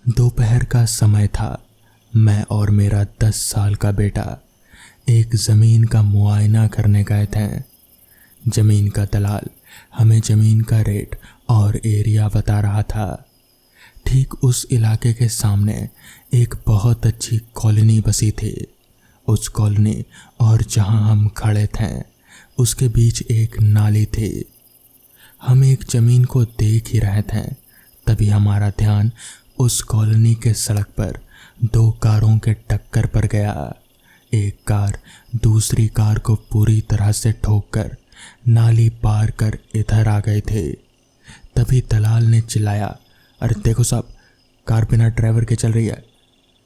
दोपहर का समय था। मैं और मेरा 10 साल का बेटा एक ज़मीन का मुआयना करने गए थे। ज़मीन का दलाल हमें ज़मीन का रेट और एरिया बता रहा था। ठीक उस इलाके के सामने एक बहुत अच्छी कॉलोनी बसी थी। उस कॉलोनी और जहां हम खड़े थे उसके बीच एक नाली थी। हम एक ज़मीन को देख ही रहे थे, तभी हमारा ध्यान उस कॉलोनी के सड़क पर 2 कारों के टक्कर पर गया। एक कार दूसरी कार को पूरी तरह से ठोककर नाली पार कर इधर आ गए थे। तभी दलाल ने चिल्लाया, अरे देखो साहब, कार बिना ड्राइवर के चल रही है।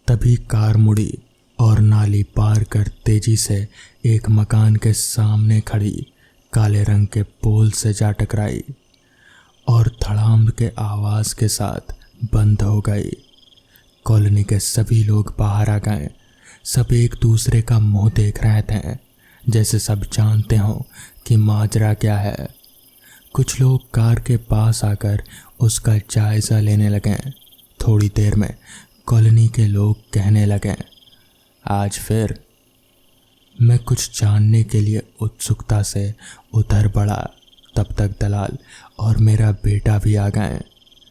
तभी कार मुड़ी और नाली पार कर तेजी से एक मकान के सामने खड़ी काले रंग के पोल से जा टकराई और धड़ाम के आवाज़ के साथ बंद हो गई। कॉलोनी के सभी लोग बाहर आ गए। सब एक दूसरे का मुंह देख रहे थे, जैसे सब जानते हों कि माजरा क्या है। कुछ लोग कार के पास आकर उसका जायज़ा लेने लगे। थोड़ी देर में कॉलोनी के लोग कहने लगे, आज फिर। मैं कुछ जानने के लिए उत्सुकता से उधर बढ़ा। तब तक दलाल और मेरा बेटा भी आ गए।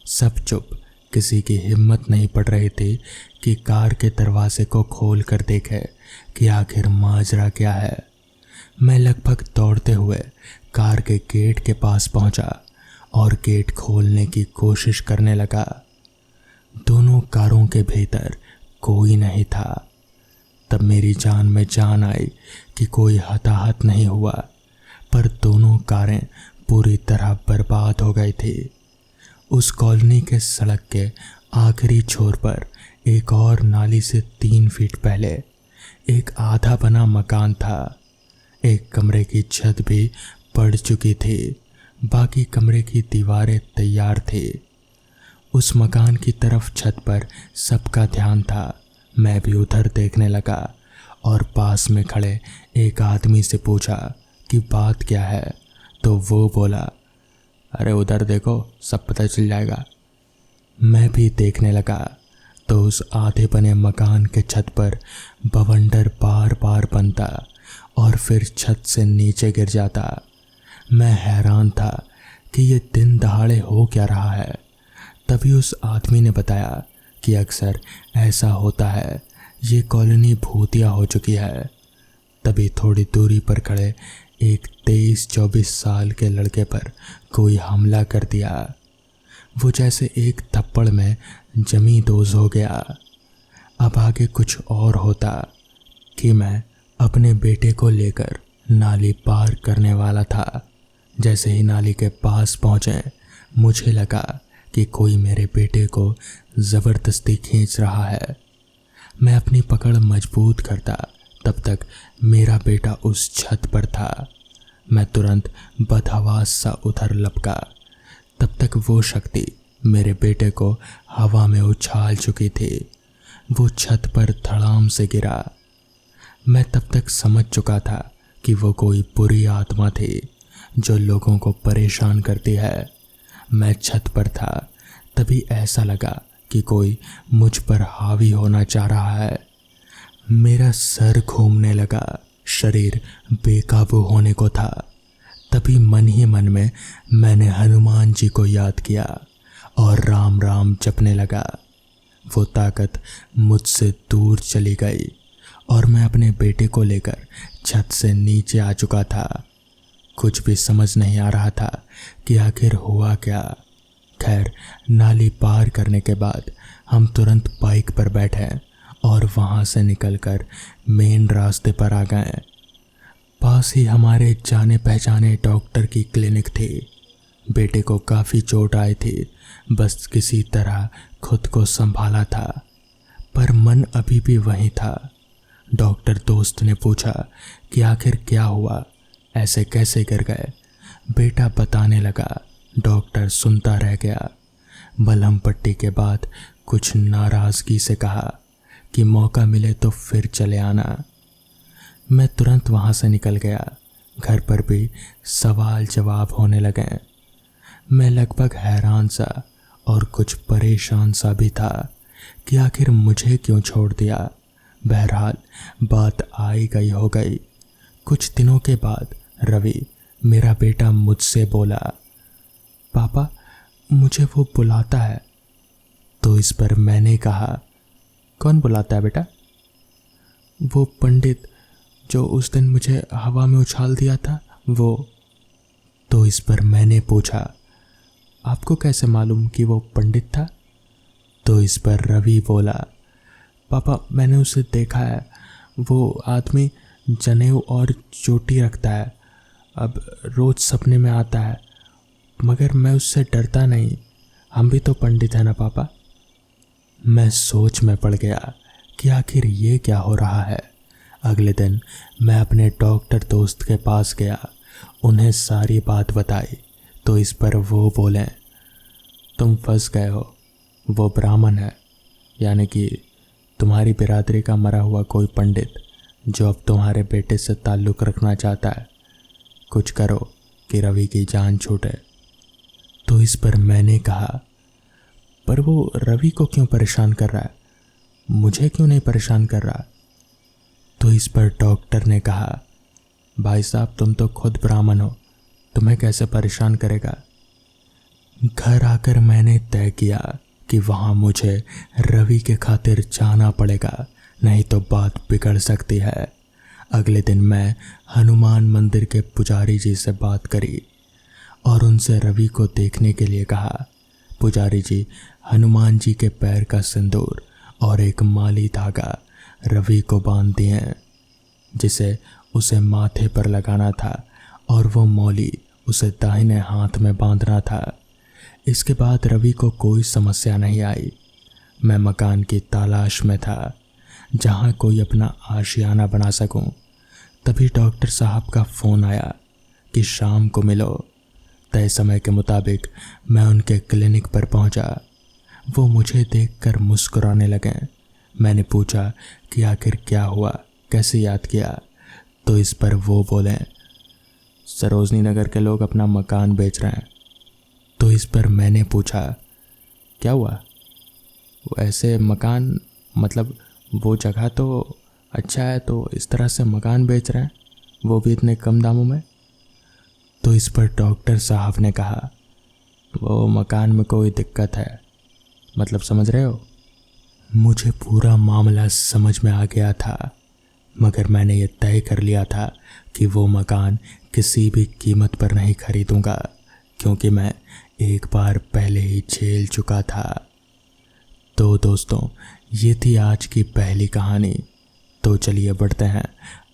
सब चुप। किसी की हिम्मत नहीं पड़ रही थी कि कार के दरवाजे को खोल कर देखे कि आखिर माजरा क्या है। मैं लगभग दौड़ते हुए कार के गेट के पास पहुंचा और गेट खोलने की कोशिश करने लगा। दोनों कारों के भीतर कोई नहीं था। तब मेरी जान में जान आई कि कोई हताहत नहीं हुआ, पर दोनों कारें पूरी तरह बर्बाद हो गई थी। उस कॉलोनी के सड़क के आखिरी छोर पर एक और नाली से 3 फीट पहले एक आधा बना मकान था। एक कमरे की छत भी पड़ चुकी थी, बाकी कमरे की दीवारें तैयार थी। उस मकान की तरफ छत पर सबका ध्यान था। मैं भी उधर देखने लगा और पास में खड़े एक आदमी से पूछा कि बात क्या है, तो वो बोला, अरे उधर देखो, सब पता चल जाएगा। मैं भी देखने लगा तो उस आधे बने मकान के छत पर बवंडर बार बार बनता और फिर छत से नीचे गिर जाता। मैं हैरान था कि ये दिन दहाड़े हो क्या रहा है। तभी उस आदमी ने बताया कि अक्सर ऐसा होता है, ये कॉलोनी भूतिया हो चुकी है। तभी थोड़ी दूरी पर खड़े एक 23-24 साल के लड़के पर कोई हमला कर दिया। वो जैसे एक थप्पड़ में जमी दोज हो गया। अब आगे कुछ और होता कि मैं अपने बेटे को लेकर नाली पार करने वाला था। जैसे ही नाली के पास पहुँचे, मुझे लगा कि कोई मेरे बेटे को ज़बरदस्ती खींच रहा है। मैं अपनी पकड़ मजबूत करता, तब तक मेरा बेटा उस छत पर था। मैं तुरंत बदहवास सा उधर लपका। तब तक वो शक्ति मेरे बेटे को हवा में उछाल चुकी थी। वो छत पर धड़ाम से गिरा। मैं तब तक समझ चुका था कि वो कोई बुरी आत्मा थी जो लोगों को परेशान करती है। मैं छत पर था, तभी ऐसा लगा कि कोई मुझ पर हावी होना चाह रहा है। मेरा सर घूमने लगा, शरीर बेकाबू होने को था। तभी मन ही मन में मैंने हनुमान जी को याद किया और राम राम जपने लगा। वो ताकत मुझसे दूर चली गई और मैं अपने बेटे को लेकर छत से नीचे आ चुका था। कुछ भी समझ नहीं आ रहा था कि आखिर हुआ क्या। खैर, नाली पार करने के बाद हम तुरंत बाइक पर बैठे और वहाँ से निकलकर मेन रास्ते पर आ गए। पास ही हमारे जाने पहचाने डॉक्टर की क्लिनिक थी। बेटे को काफ़ी चोट आई थी, बस किसी तरह खुद को संभाला था, पर मन अभी भी वहीं था। डॉक्टर दोस्त ने पूछा कि आखिर क्या हुआ, ऐसे कैसे गिर गए। बेटा बताने लगा। डॉक्टर सुनता रह गया। मलहम पट्टी के बाद कुछ नाराज़गी से कहा कि मौका मिले तो फिर चले आना। मैं तुरंत वहाँ से निकल गया। घर पर भी सवाल जवाब होने लगे। मैं लगभग हैरान सा और कुछ परेशान सा भी था कि आखिर मुझे क्यों छोड़ दिया। बहरहाल बात आई गई हो गई। कुछ दिनों के बाद रवि, मेरा बेटा, मुझसे बोला, पापा मुझे वो बुलाता है। तो इस पर मैंने कहा, कौन बुलाता है बेटा? वो पंडित जो उस दिन मुझे हवा में उछाल दिया था, वो। तो इस पर मैंने पूछा, आपको कैसे मालूम कि वो पंडित था? तो इस पर रवि बोला, पापा मैंने उसे देखा है, वो आदमी जनेऊ और चोटी रखता है, अब रोज सपने में आता है, मगर मैं उससे डरता नहीं, हम भी तो पंडित हैं ना पापा। मैं सोच में पड़ गया कि आखिर ये क्या हो रहा है। अगले दिन मैं अपने डॉक्टर दोस्त के पास गया, उन्हें सारी बात बताई। तो इस पर वो बोले, तुम फंस गए हो, वो ब्राह्मण है, यानी कि तुम्हारी बिरादरी का मरा हुआ कोई पंडित जो अब तुम्हारे बेटे से ताल्लुक़ रखना चाहता है। कुछ करो कि रवि की जान छूटे। तो इस पर मैंने कहा, पर वो रवि को क्यों परेशान कर रहा है, मुझे क्यों नहीं परेशान कर रहा? तो इस पर डॉक्टर ने कहा, भाई साहब तुम तो खुद ब्राह्मण हो, तुम्हें कैसे परेशान करेगा। घर आकर मैंने तय किया कि वहाँ मुझे रवि के खातिर जाना पड़ेगा, नहीं तो बात बिगड़ सकती है। अगले दिन मैं हनुमान मंदिर के पुजारी जी से बात करी और उनसे रवि को देखने के लिए कहा। पुजारी जी हनुमान जी के पैर का सिंदूर और एक माली धागा रवि को बांध दिए, जिसे उसे माथे पर लगाना था और वो मौली उसे दाहिने हाथ में बांधना था। इसके बाद रवि को कोई समस्या नहीं आई। मैं मकान की तलाश में था जहाँ कोई अपना आशियाना बना सकूं। तभी डॉक्टर साहब का फ़ोन आया कि शाम को मिलो। तय समय के मुताबिक मैं उनके क्लिनिक पर पहुंचा। वो मुझे देखकर मुस्कुराने लगे। मैंने पूछा कि आखिर क्या हुआ, कैसे याद किया। तो इस पर वो बोले, सरोजनी नगर के लोग अपना मकान बेच रहे हैं। तो इस पर मैंने पूछा, क्या हुआ? वो ऐसे मकान, मतलब वो जगह तो अच्छा है, तो इस तरह से मकान बेच रहे हैं, वो भी इतने कम दामों में। तो इस पर डॉक्टर साहब ने कहा, वो मकान में कोई दिक्कत है, मतलब समझ रहे हो। मुझे पूरा मामला समझ में आ गया था, मगर मैंने ये तय कर लिया था कि वो मकान किसी भी कीमत पर नहीं खरीदूंगा, क्योंकि मैं एक बार पहले ही झेल चुका था। तो दोस्तों, ये थी आज की पहली कहानी। तो चलिए बढ़ते हैं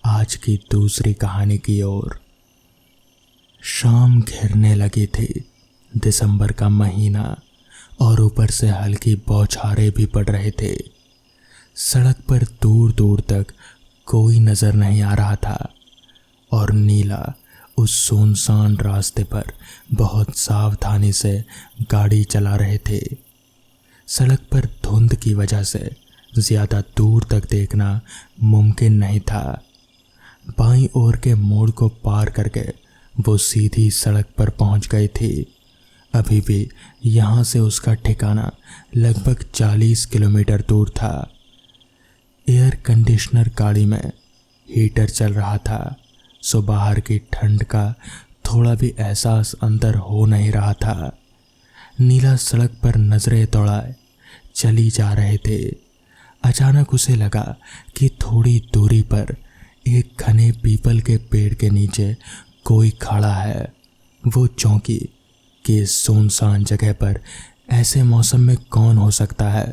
आज की दूसरी कहानी की ओर। शाम घिरने लगी थी, दिसंबर का महीना, और ऊपर से हल्की बौछारें भी पड़ रहे थे। सड़क पर दूर दूर तक कोई नजर नहीं आ रहा था और नीला उस सुनसान रास्ते पर बहुत सावधानी से गाड़ी चला रहे थे। सड़क पर धुंध की वजह से ज़्यादा दूर तक देखना मुमकिन नहीं था। बाईं ओर के मोड़ को पार करके वो सीधी सड़क पर पहुंच गई थी। अभी भी यहाँ से उसका ठिकाना लगभग 40 किलोमीटर दूर था। एयर कंडीशनर गाड़ी में हीटर चल रहा था, सो बाहर की ठंड का थोड़ा भी एहसास अंदर हो नहीं रहा था। नीला सड़क पर नजरें दौड़ाए चली जा रहे थे। अचानक उसे लगा कि थोड़ी दूरी पर एक घने पीपल के पेड़ के नीचे कोई खड़ा है। वो चौंकी कि इस सुनसान जगह पर ऐसे मौसम में कौन हो सकता है।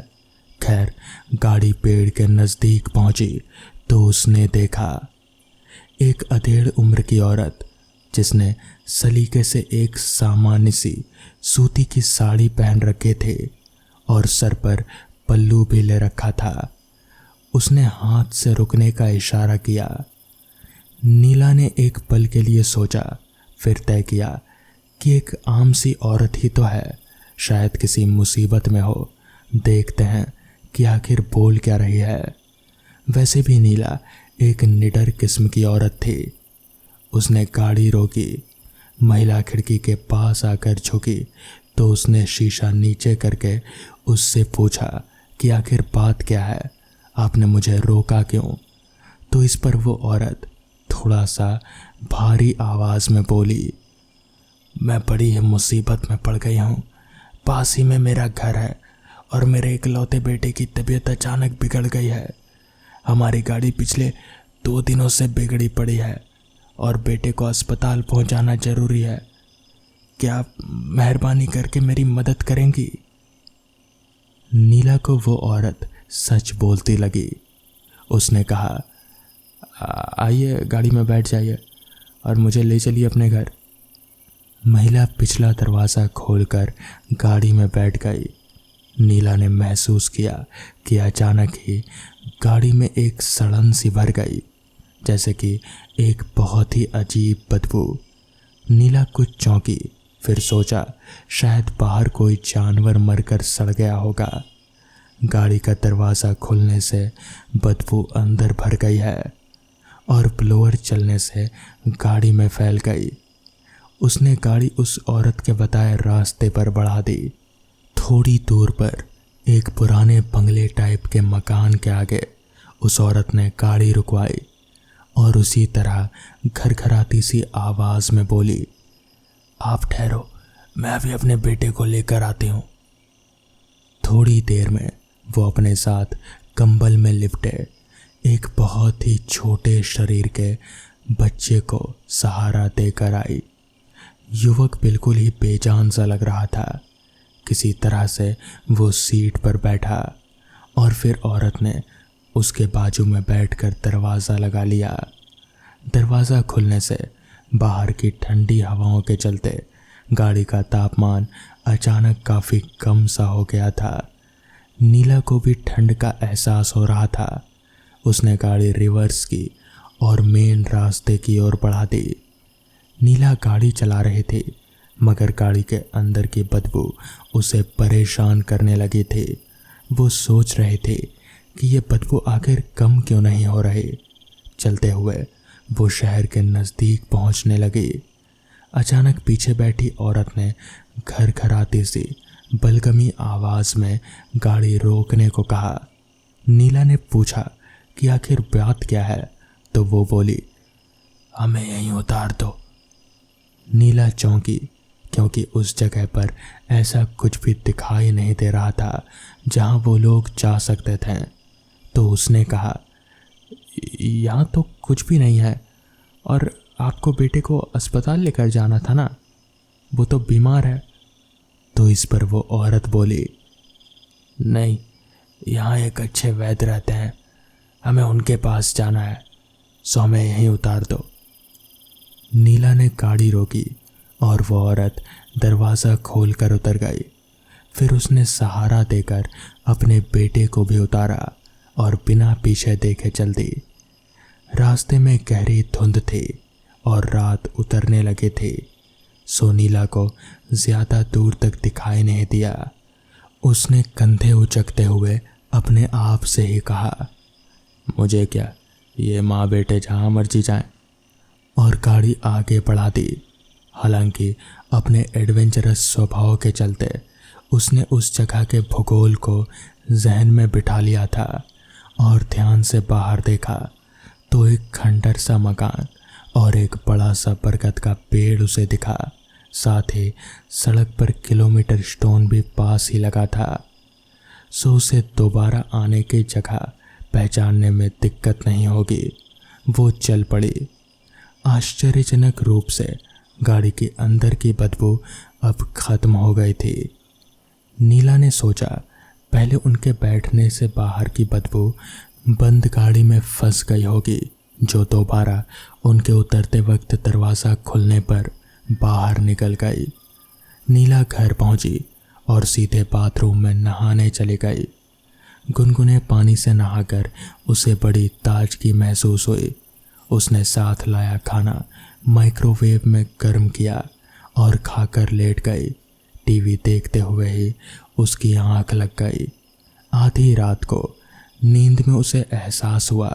खैर, गाड़ी पेड़ के नज़दीक पहुंची तो उसने देखा एक अधेड़ उम्र की औरत, जिसने सलीके से एक सामान्य सी सूती की साड़ी पहन रखे थे और सर पर पल्लू भी ले रखा था। उसने हाथ से रुकने का इशारा किया। नीला ने एक पल के लिए सोचा, फिर तय किया कि एक आम सी औरत ही तो है, शायद किसी मुसीबत में हो, देखते हैं कि आखिर बोल क्या रही है। वैसे भी नीला एक निडर किस्म की औरत थी। उसने गाड़ी रोकी, महिला खिड़की के पास आकर झुकी तो उसने शीशा नीचे करके उससे पूछा कि आखिर बात क्या है, आपने मुझे रोका क्यों। तो इस पर वो औरत थोड़ा सा भारी आवाज़ में बोली, मैं बड़ी ही मुसीबत में पड़ गई हूँ। पास ही में मेरा घर है और मेरे इकलौते बेटे की तबीयत अचानक बिगड़ गई है। हमारी गाड़ी पिछले 2 दिनों से बिगड़ी पड़ी है और बेटे को अस्पताल पहुंचाना जरूरी है। क्या आप मेहरबानी करके मेरी मदद करेंगी। नीला को वो औरत सच बोलती लगी। उसने कहा, आइए गाड़ी में बैठ जाइए और मुझे ले चलिए अपने घर। महिला पिछला दरवाज़ा खोलकर गाड़ी में बैठ गई। नीला ने महसूस किया कि अचानक ही गाड़ी में एक सड़न सी भर गई, जैसे कि एक बहुत ही अजीब बदबू। नीला कुछ चौंकी, फिर सोचा शायद बाहर कोई जानवर मरकर सड़ गया होगा। गाड़ी का दरवाज़ा खुलने से बदबू अंदर भर गई है और ब्लोअर चलने से गाड़ी में फैल गई। उसने गाड़ी उस औरत के बताए रास्ते पर बढ़ा दी। थोड़ी दूर पर एक पुराने बंगले टाइप के मकान के आगे उस औरत ने गाड़ी रुकवाई और उसी तरह घरघराती सी आवाज़ में बोली, आप ठहरो, मैं अभी अपने बेटे को लेकर आती हूँ। थोड़ी देर में वो अपने साथ कंबल में लिपटे एक बहुत ही छोटे शरीर के बच्चे को सहारा देकर आई। युवक बिल्कुल ही बेजान सा लग रहा था। किसी तरह से वो सीट पर बैठा और फिर औरत ने उसके बाजू में बैठकर दरवाज़ा लगा लिया। दरवाज़ा खुलने से बाहर की ठंडी हवाओं के चलते गाड़ी का तापमान अचानक काफ़ी कम सा हो गया था। नीला को भी ठंड का एहसास हो रहा था। उसने गाड़ी रिवर्स की और मेन रास्ते की ओर बढ़ा दी। नीला गाड़ी चला रही थी, मगर गाड़ी के अंदर की बदबू उसे परेशान करने लगी थी। वो सोच रहे थे कि ये बदबू आखिर कम क्यों नहीं हो रही। चलते हुए वो शहर के नज़दीक पहुंचने लगी। अचानक पीछे बैठी औरत ने घरघराती सी बलगमी आवाज़ में गाड़ी रोकने को कहा। नीला ने पूछा कि आखिर बात क्या है, तो वो बोली, हमें यहीं उतार दो। नीला चौंकी, क्योंकि उस जगह पर ऐसा कुछ भी दिखाई नहीं दे रहा था जहां वो लोग जा सकते थे। तो उसने कहा, यहाँ तो कुछ भी नहीं है और आपको बेटे को अस्पताल लेकर जाना था ना, वो तो बीमार है। तो इस पर वो औरत बोली, नहीं, यहाँ एक अच्छे वैद्य रहते हैं, हमें उनके पास जाना है, सो हमें यहीं उतार दो। नीला ने गाड़ी रोकी और वो औरत दरवाज़ा खोलकर उतर गई। फिर उसने सहारा देकर अपने बेटे को भी उतारा और बिना पीछे देखे चल दी। रास्ते में गहरी धुंध थी और रात उतरने लगे थे, सो नीला को ज़्यादा दूर तक दिखाई नहीं दिया। उसने कंधे उचकते हुए अपने आप से ही कहा, मुझे क्या, ये माँ बेटे जहाँ मर्जी जाएं, और गाड़ी आगे बढ़ा दी। हालांकि अपने एडवेंचरस स्वभाव के चलते उसने उस जगह के भूगोल को जहन में बिठा लिया था और ध्यान से बाहर देखा तो एक खंडर सा मकान और एक बड़ा सा बरगद का पेड़ उसे दिखा। साथ ही सड़क पर किलोमीटर स्टोन भी पास ही लगा था, सो उसे दोबारा आने की जगह पहचानने में दिक्कत नहीं होगी। वो चल पड़ी। आश्चर्यजनक रूप से गाड़ी के अंदर की बदबू अब खत्म हो गई थी। नीला ने सोचा पहले उनके बैठने से बाहर की बदबू बंद गाड़ी में फंस गई होगी, जो दोबारा उनके उतरते वक्त दरवाज़ा खुलने पर बाहर निकल गई। नीला घर पहुंची और सीधे बाथरूम में नहाने चली गई। गुनगुने पानी से नहाकर उसे बड़ी ताजगी महसूस हुई। उसने साथ लाया खाना माइक्रोवेव में गर्म किया और खाकर लेट गई। टीवी देखते हुए ही उसकी आंख लग गई। आधी रात को नींद में उसे एहसास हुआ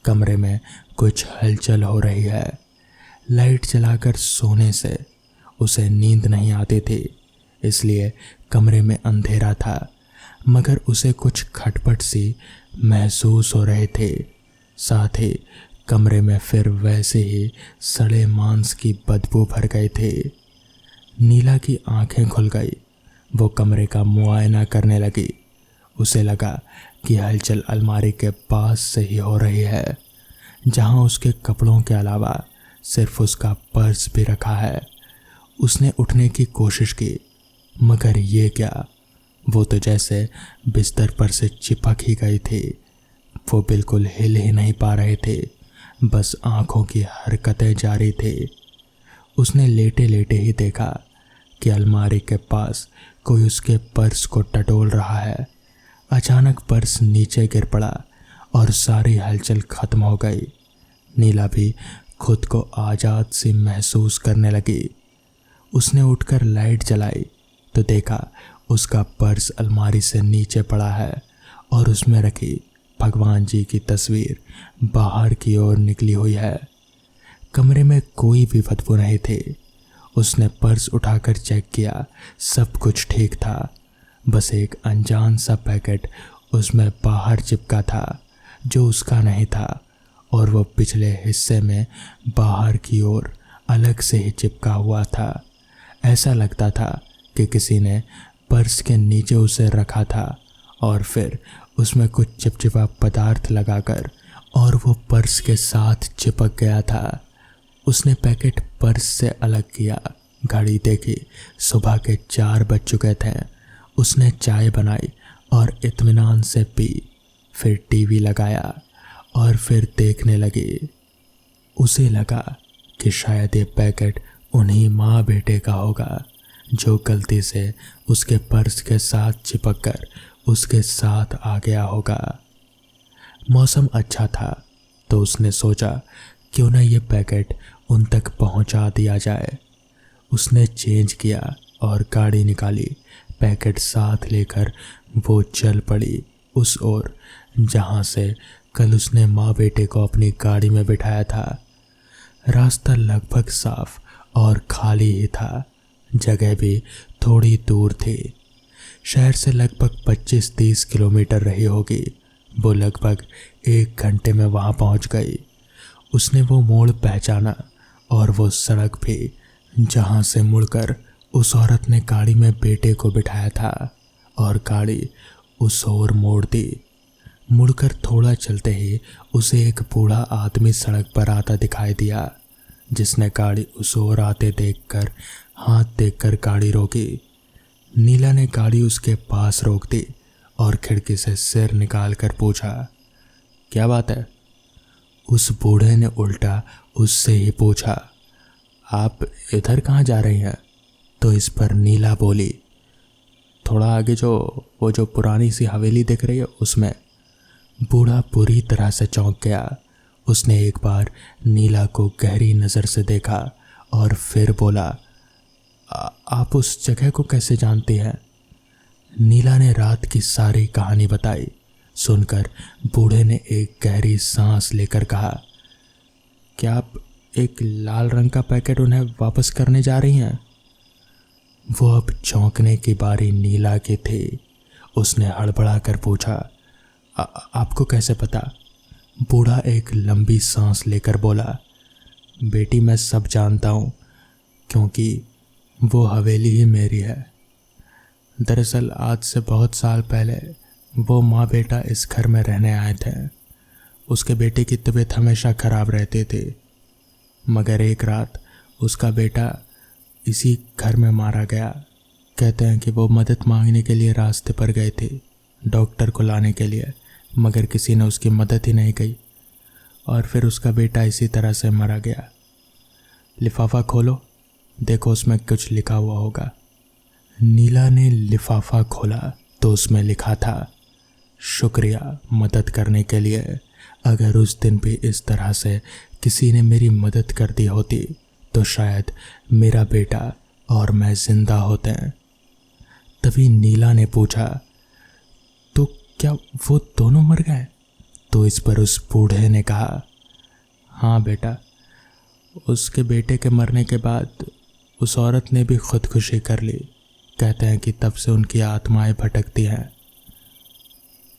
कमरे में कुछ हलचल हो रही है। लाइट जलाकर सोने से उसे नींद नहीं आती थी, इसलिए कमरे में अंधेरा था। मगर उसे कुछ खटपट सी महसूस हो रहे थे। साथ ही कमरे में फिर वैसे ही सड़े मांस की बदबू भर गए थे। नीला की आंखें खुल गई। वो कमरे का मुआयना करने लगी। उसे लगा कि हलचल अलमारी के पास से ही हो रही है, जहां उसके कपड़ों के अलावा सिर्फ उसका पर्स भी रखा है। उसने उठने की कोशिश की, मगर ये क्या, वो तो जैसे बिस्तर पर से चिपक ही गई थी। वो बिल्कुल हिल ही नहीं पा रहे थे, बस आंखों की हरकतें जारी थी। उसने लेटे लेटे ही देखा कि अलमारी के पास कोई उसके पर्स को टटोल रहा है। अचानक पर्स नीचे गिर पड़ा और सारी हलचल खत्म हो गई। नीला भी खुद को आज़ाद सी महसूस करने लगी। उसने उठकर लाइट जलाई तो देखा उसका पर्स अलमारी से नीचे पड़ा है और उसमें रखी भगवान जी की तस्वीर बाहर की ओर निकली हुई है। कमरे में कोई भी बदबू नहीं थी। उसने पर्स उठाकर चेक किया, सब कुछ ठीक था। बस एक अनजान सा पैकेट उसमें बाहर चिपका था जो उसका नहीं था, और वो पिछले हिस्से में बाहर की ओर अलग से ही चिपका हुआ था। ऐसा लगता था कि किसी ने पर्स के नीचे उसे रखा था और फिर उसमें कुछ चिपचिपा पदार्थ लगाकर और वो पर्स के साथ चिपक गया था। उसने पैकेट पर्स से अलग किया, घड़ी देखी, सुबह के 4 बज चुके थे। उसने चाय बनाई और इत्मीनान से पी, फिर टीवी लगाया और फिर देखने लगी। उसे लगा कि शायद ये पैकेट उन्हीं माँ बेटे का होगा जो गलती से उसके पर्स के साथ चिपककर उसके साथ आ गया होगा। मौसम अच्छा था तो उसने सोचा क्यों न ये पैकेट उन तक पहुंचा दिया जाए। उसने चेंज किया और गाड़ी निकाली। पैकेट साथ लेकर वो चल पड़ी उस ओर जहां से कल उसने माँ बेटे को अपनी गाड़ी में बिठाया था। रास्ता लगभग साफ और खाली ही था। जगह भी थोड़ी दूर थी। शहर से लगभग 25-30 किलोमीटर रही होगी। वो लगभग 1 घंटे में वहां पहुंच गई। उसने वो मोड़ पहचाना और वो सड़क भी जहां से मुड़कर उस औरत ने गाड़ी में बेटे को बिठाया था, और गाड़ी उस ओर मोड़ दी। मुड़कर थोड़ा चलते ही उसे एक बूढ़ा आदमी सड़क पर आता दिखाई दिया, जिसने गाड़ी उस ओर आते देखकर हाथ देखकर गाड़ी रोकी। नीला ने गाड़ी उसके पास रोक दी और खिड़की से सिर निकालकर पूछा, क्या बात है? उस बूढ़े ने उल्टा उससे ही पूछा, आप इधर कहाँ जा रही हैं? तो इस पर नीला बोली, थोड़ा आगे वो जो पुरानी सी हवेली दिख रही है उसमें। बूढ़ा पूरी तरह से चौंक गया। उसने एक बार नीला को गहरी नज़र से देखा और फिर बोला, आप उस जगह को कैसे जानती हैं? नीला ने रात की सारी कहानी बताई। सुनकर बूढ़े ने एक गहरी सांस लेकर कहा, क्या आप एक लाल रंग का पैकेट उन्हें वापस करने जा रही हैं? वो अब चौंकने की बारी नीला की थी। उसने हड़बड़ा कर पूछा, आपको कैसे पता? बूढ़ा एक लंबी सांस लेकर बोला, बेटी मैं सब जानता हूँ, क्योंकि वो हवेली ही मेरी है। दरअसल आज से बहुत साल पहले वो माँ बेटा इस घर में रहने आए थे। उसके बेटे की तबीयत हमेशा ख़राब रहती थी, मगर एक रात उसका बेटा इसी घर में मारा गया। कहते हैं कि वो मदद मांगने के लिए रास्ते पर गए थे डॉक्टर को लाने के लिए, मगर किसी ने उसकी मदद ही नहीं की और फिर उसका बेटा इसी तरह से मारा गया। लिफाफा खोलो, देखो उसमें कुछ लिखा हुआ होगा। नीला ने लिफाफा खोला तो उसमें लिखा था, शुक्रिया मदद करने के लिए। अगर उस दिन भी इस तरह से किसी ने मेरी मदद कर दी होती तो शायद मेरा बेटा और मैं जिंदा होते हैं। तभी नीला ने पूछा, तो क्या वो दोनों मर गए? तो इस पर उस बूढ़े ने कहा, हाँ बेटा, उसके बेटे के मरने के बाद उस औरत ने भी खुदकुशी कर ली। कहते हैं कि तब से उनकी आत्माएं भटकती हैं।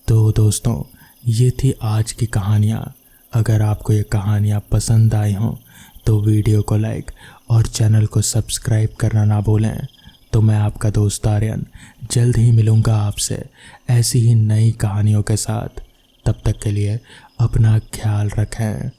तो दोस्तों, ये थी आज की कहानियाँ। अगर आपको ये कहानियाँ पसंद आई हों तो वीडियो को लाइक और चैनल को सब्सक्राइब करना ना भूलें। तो मैं आपका दोस्त आर्यन जल्द ही मिलूँगा आपसे ऐसी ही नई कहानियों के साथ। तब तक के लिए अपना ख्याल रखें।